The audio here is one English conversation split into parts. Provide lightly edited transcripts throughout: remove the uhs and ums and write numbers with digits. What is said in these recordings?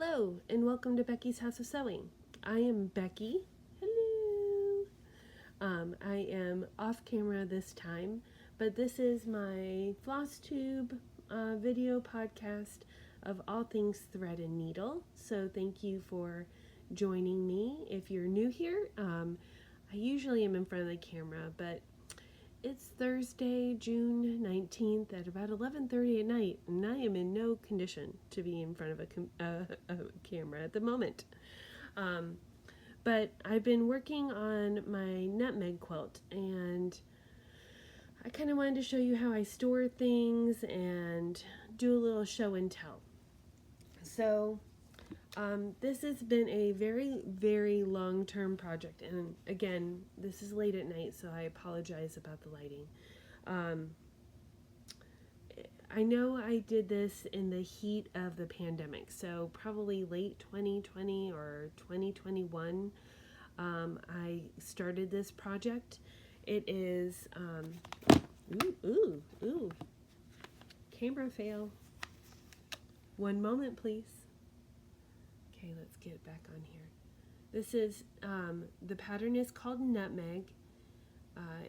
Hello, and welcome to Becky's House of Sewing. I am Becky. Hello. I am off camera this time, but this is my FlossTube video podcast of all things thread and needle. So thank you for joining me. If you're new here, I usually am in front of the camera, but it's Thursday, June 19th at about 11:30 at night, and I am in no condition to be in front of a camera at the moment. But I've been working on my nutmeg quilt, and I kind of wanted to show you how I store things and do a little show and tell. So this has been a very, very long-term project, and again, this is late at night, so I apologize about the lighting. I know I did this in the heat of the pandemic, so probably late 2020 or 2021, I started this project. It is, camera fail. One moment, please. Okay, let's get back on here. This is, the pattern is called Nutmeg.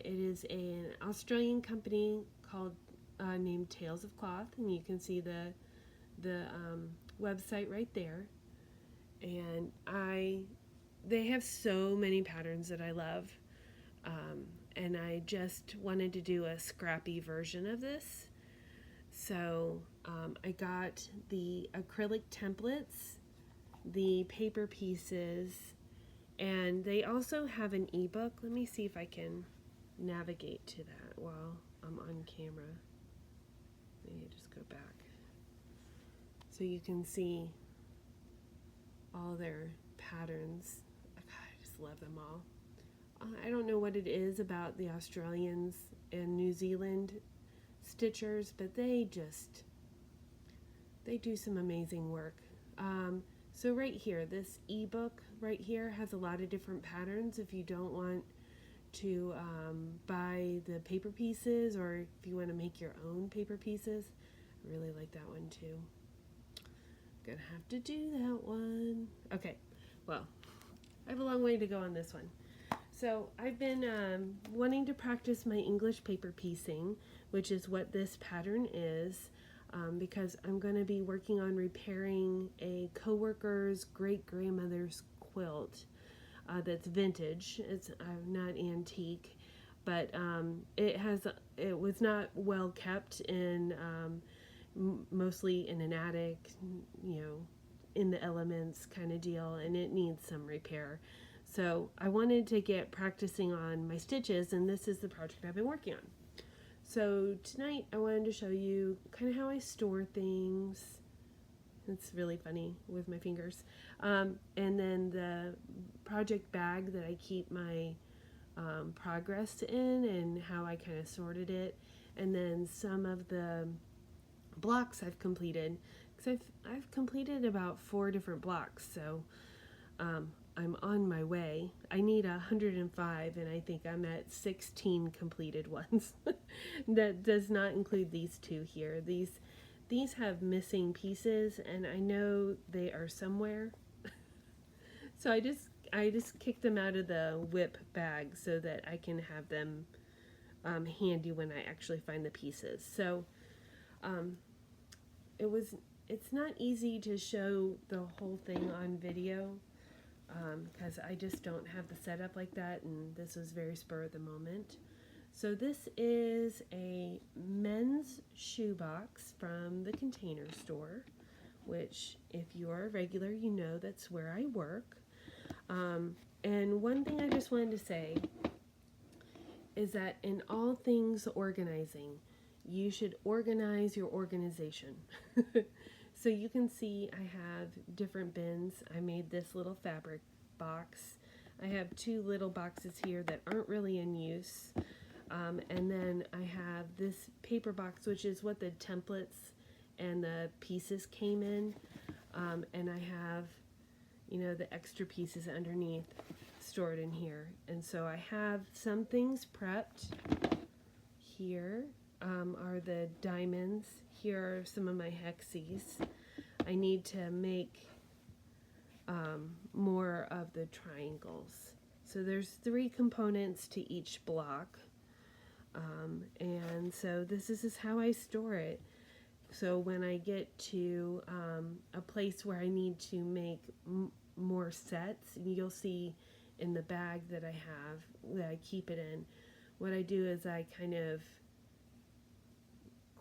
It is an Australian company called, named Tales of Cloth, and you can see the website right there. And they have so many patterns that I love, and I just wanted to do a scrappy version of this. So I got the acrylic templates, the paper pieces, and they also have an ebook. Let me see if I can navigate to that while I'm on camera. Maybe just go back so you can see all their patterns. God, I just love them all. I don't know what it is about the Australians and New Zealand stitchers, but they do some amazing work. So right here, this ebook right here has a lot of different patterns if you don't want to buy the paper pieces, or if you want to make your own paper pieces. I really like that one too. Gonna have to do that one. Okay, well, I have a long way to go on this one. So I've been wanting to practice my English paper piecing, which is what this pattern is. Because I'm going to be working on repairing a coworker's great-grandmother's quilt that's vintage. It's not antique, but it was not well kept in mostly in an attic, in the elements kind of deal, and it needs some repair. So I wanted to get practicing on my stitches, and this is the project I've been working on. So tonight I wanted to show you kind of how I store things. It's really funny with my fingers. And then the project bag that I keep my progress in, and how I kind of sorted it. And then some of the blocks I've completed, because I've completed about 4 different blocks. So I'm on my way. I need 105, and I think I'm at 16 completed ones. That does not include these 2 here. These have missing pieces, and I know they are somewhere. So I just kicked them out of the whip bag so that I can have them handy when I actually find the pieces. So it's not easy to show the whole thing on video, because I just don't have the setup like that, and this was very spur of the moment. So this is a men's shoebox from the Container Store, which if you are a regular, you know that's where I work. And one thing I just wanted to say is that in all things organizing, you should organize your organization. So you can see I have different bins. I made this little fabric box. I have 2 little boxes here that aren't really in use. And then I have this paper box, which is what the templates and the pieces came in. And I have, the extra pieces underneath stored in here. And so I have some things prepped. Here are the diamonds. Here are some of my hexies. I need to make more of the triangles. So there's 3 components to each block. And so this is how I store it. So when I get to a place where I need to make more sets, you'll see in the bag that I have, that I keep it in, what I do is I kind of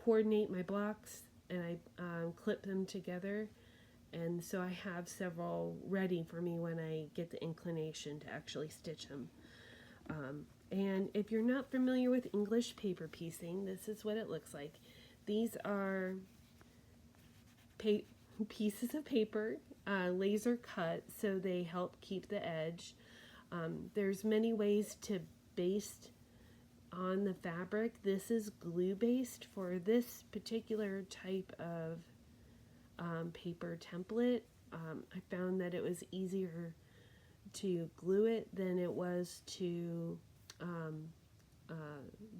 coordinate my blocks and I clip them together. And so I have several ready for me when I get the inclination to actually stitch them. And if you're not familiar with English paper piecing, this is what it looks like. These are pieces of paper, laser cut, so they help keep the edge. There's many ways to baste on the fabric. This is glue based for this particular type of paper template. I found that it was easier to glue it than it was to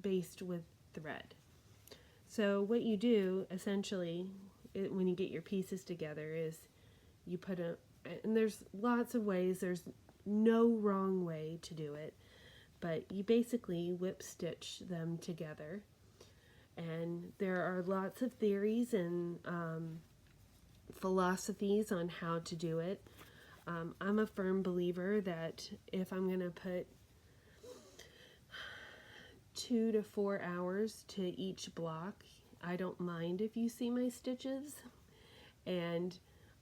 baste with thread. So what you do essentially when you get your pieces together is you put and there's lots of ways, there's no wrong way to do it, but you basically whip stitch them together. And there are lots of theories and philosophies on how to do it. I'm a firm believer that if I'm going to put 2 to 4 hours to each block, I don't mind if you see my stitches. And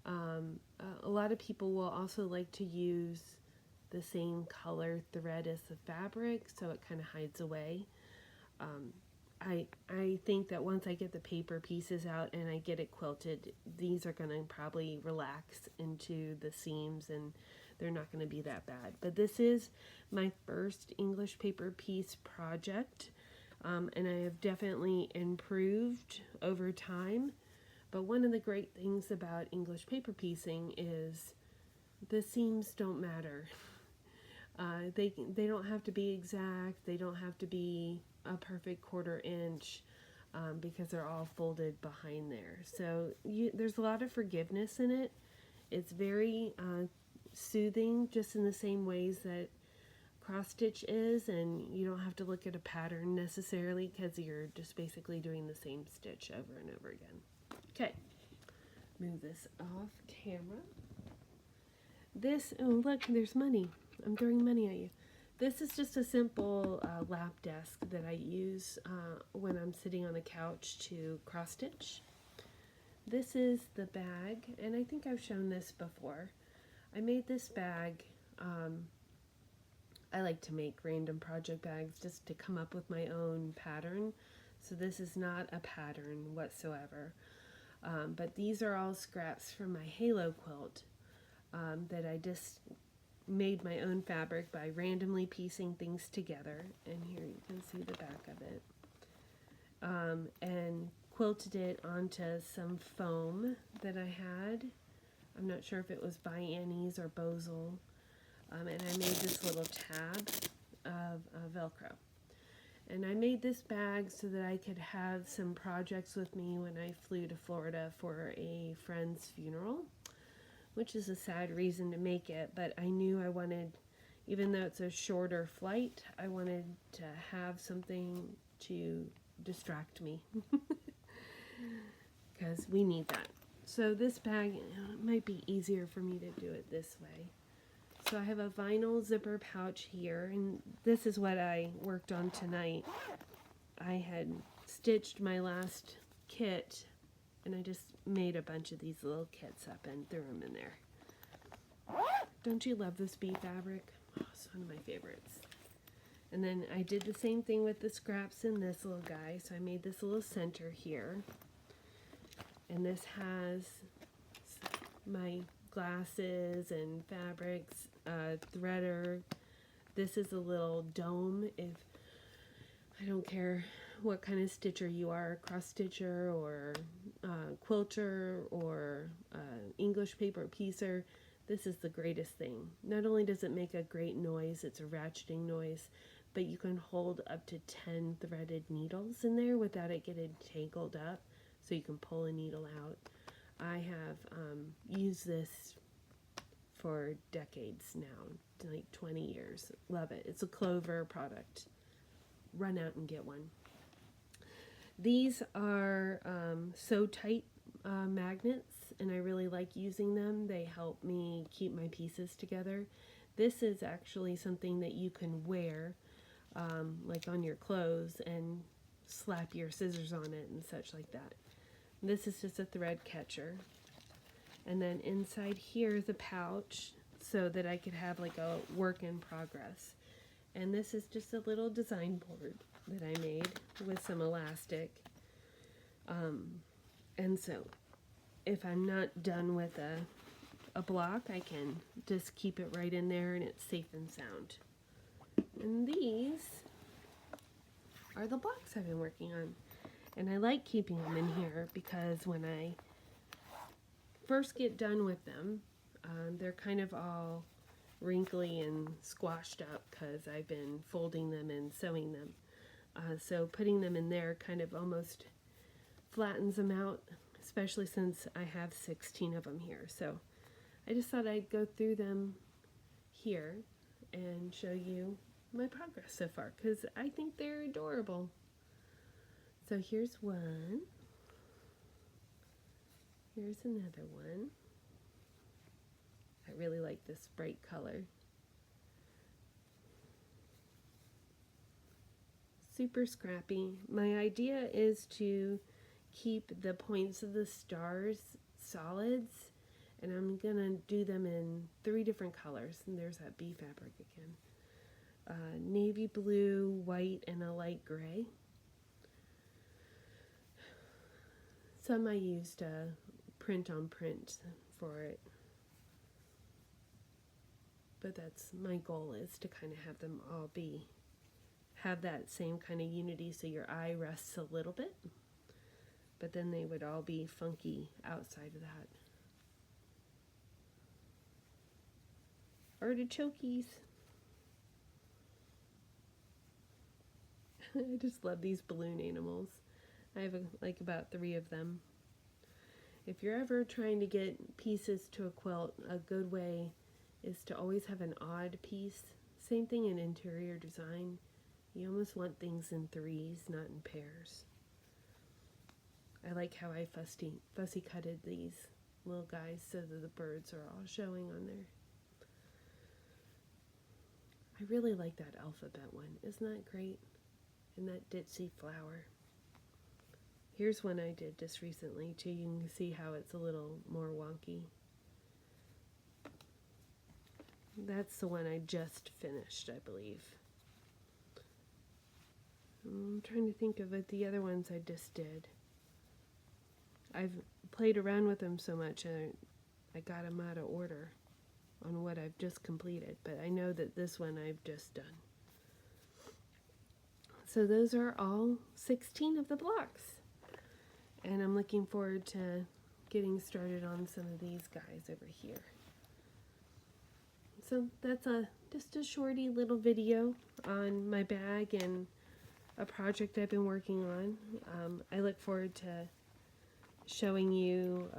a lot of people will also like to use the same color thread as the fabric, so it kind of hides away. I think that once I get the paper pieces out and I get it quilted, these are going to probably relax into the seams and they're not going to be that bad. But this is my first English paper piece project, and I have definitely improved over time. But one of the great things about English paper piecing is the seams don't matter. They don't have to be exact. They don't have to be a perfect 1/4 inch because they're all folded behind there. So there's a lot of forgiveness in it. It's very soothing, just in the same ways that cross stitch is, and you don't have to look at a pattern necessarily because you're just basically doing the same stitch over and over again. Okay, move this off camera. This, oh look, there's money. I'm throwing money at you. This is just a simple lap desk that I use when I'm sitting on the couch to cross stitch. This is the bag, and I think I've shown this before. I made this bag. I like to make random project bags just to come up with my own pattern. So this is not a pattern whatsoever. But these are all scraps from my halo quilt that I just made my own fabric by randomly piecing things together. And here you can see the back of it. And quilted it onto some foam that I had. I'm not sure if it was by Annie's or Bozell. And I made this little tab of Velcro. And I made this bag so that I could have some projects with me when I flew to Florida for a friend's funeral, which is a sad reason to make it, but I knew I wanted, even though it's a shorter flight, I wanted to have something to distract me because we need that. So this bag, it might be easier for me to do it this way. So I have a vinyl zipper pouch here, and this is what I worked on tonight. I had stitched my last kit, and I just made a bunch of these little kits up and threw them in there. Don't you love this bee fabric? Oh, it's one of my favorites. And then I did the same thing with the scraps in this little guy. So I made this little center here. And this has my glasses and fabrics, threader. This is a little dome. If I don't care what kind of stitcher you are, cross stitcher or quilter or English paper piecer, this is the greatest thing. Not only does it make a great noise, it's a ratcheting noise, but you can hold up to 10 threaded needles in there without it getting tangled up, so you can pull a needle out. I have used this for decades now, like 20 years. Love it. It's a Clover product. Run out and get one. These are So Tight magnets, and I really like using them. They help me keep my pieces together. This is actually something that you can wear like on your clothes and slap your scissors on it and such like that. This is just a thread catcher. And then inside here is a pouch so that I could have like a work in progress. And this is just a little design board that I made with some elastic. And so if I'm not done with a block, I can just keep it right in there and it's safe and sound. And these are the blocks I've been working on. And I like keeping them in here because when I first get done with them, they're kind of all wrinkly and squashed up because I've been folding them and sewing them. So putting them in there kind of almost flattens them out, especially since I have 16 of them here. So I just thought I'd go through them here and show you my progress so far because I think they're adorable. So here's one. Here's another one. I really like this bright color. Super scrappy. My idea is to keep the points of the stars solids, and I'm gonna do them in 3 different colors. And there's that bee fabric again. Navy blue, white, and a light gray. Some I used print on print for it. But that's my goal, is to kind of have them all have that same kind of unity so your eye rests a little bit. But then they would all be funky outside of that. Artichokes. I just love these balloon animals. I have like about 3 of them. If you're ever trying to get pieces to a quilt, a good way is to always have an odd piece. Same thing in interior design. You almost want things in 3s, not in pairs. I like how I fussy cutted these little guys so that the birds are all showing on there. I really like that alphabet one. Isn't that great? And that ditzy flower. Here's one I did just recently too. You can see how it's a little more wonky. That's the one I just finished, I believe. I'm trying to think of what the other ones I just did. I've played around with them so much and I got them out of order on what I've just completed, but I know that this one I've just done. So those are all 16 of the blocks. And I'm looking forward to getting started on some of these guys over here. So that's just a shorty little video on my bag and a project I've been working on. I look forward to showing you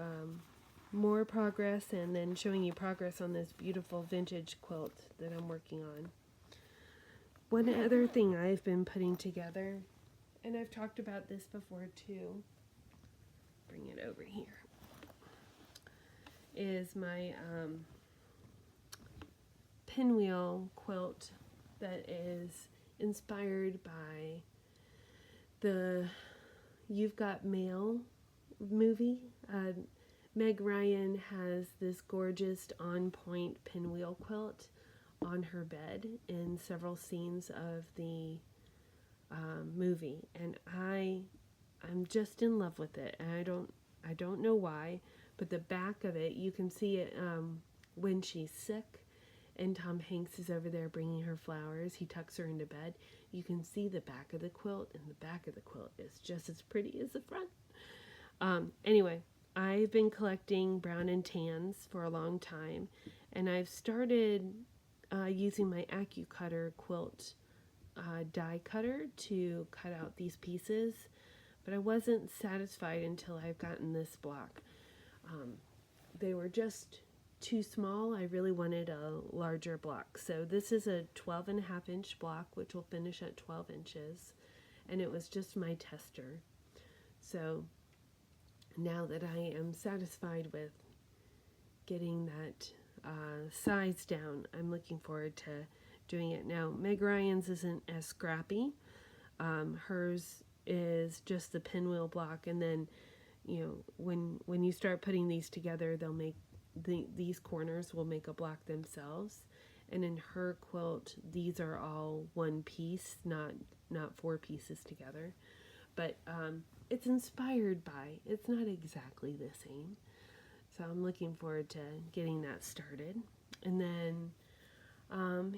more progress and then showing you progress on this beautiful vintage quilt that I'm working on. One other thing I've been putting together, and I've talked about this before too, bring it over here, is my pinwheel quilt that is inspired by the You've Got Mail movie. Meg Ryan has this gorgeous on-point pinwheel quilt on her bed in several scenes of the movie, and I'm just in love with it. And I don't know why, but the back of it, you can see it when she's sick and Tom Hanks is over there bringing her flowers. He tucks her into bed. You can see the back of the quilt, and the back of the quilt is just as pretty as the front. Anyway, I've been collecting brown and tans for a long time, and I've started using my AccuCutter quilt die cutter to cut out these pieces, but I wasn't satisfied until I've gotten this block. They were just too small. I really wanted a larger block. So this is a 12.5-inch block, which will finish at 12 inches. And it was just my tester. So now that I am satisfied with getting that size down, I'm looking forward to doing it. Now, Meg Ryan's isn't as scrappy. Hers is just the pinwheel block, and then, you know, when you start putting these together, they'll make these corners will make a block themselves. And in her quilt, these are all one piece, not 4 pieces together. But it's inspired by. It's not exactly the same. So I'm looking forward to getting that started. And then,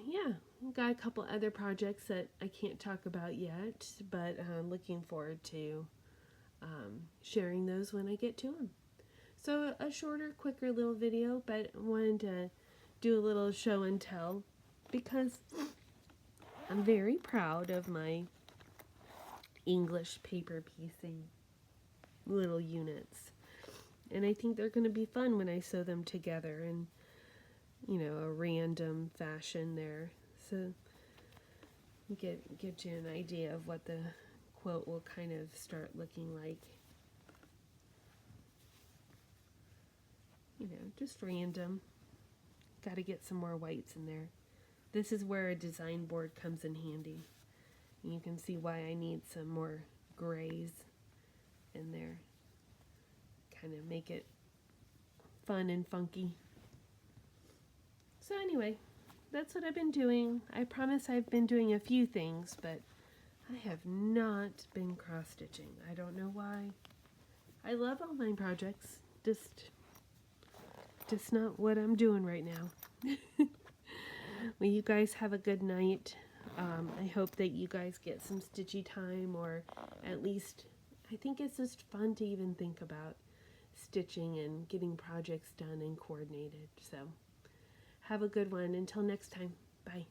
yeah, got a couple other projects that I can't talk about yet, but I'm looking forward to sharing those when I get to them. So a shorter, quicker little video, but I wanted to do a little show and tell because I'm very proud of my English paper piecing little units. And I think they're going to be fun when I sew them together in, you know, a random fashion there. So get you an idea of what the quilt will kind of start looking like. You know, just random. Got to get some more whites in there. This is where a design board comes in handy. And you can see why I need some more grays in there. Kind of make it fun and funky. So anyway, that's what I've been doing. I promise I've been doing a few things, but I have not been cross-stitching. I don't know why. I love all my projects, just not what I'm doing right now. Well, you guys have a good night. I hope that you guys get some stitchy time, or at least, I think it's just fun to even think about stitching and getting projects done and coordinated. So have a good one. Until next time. Bye.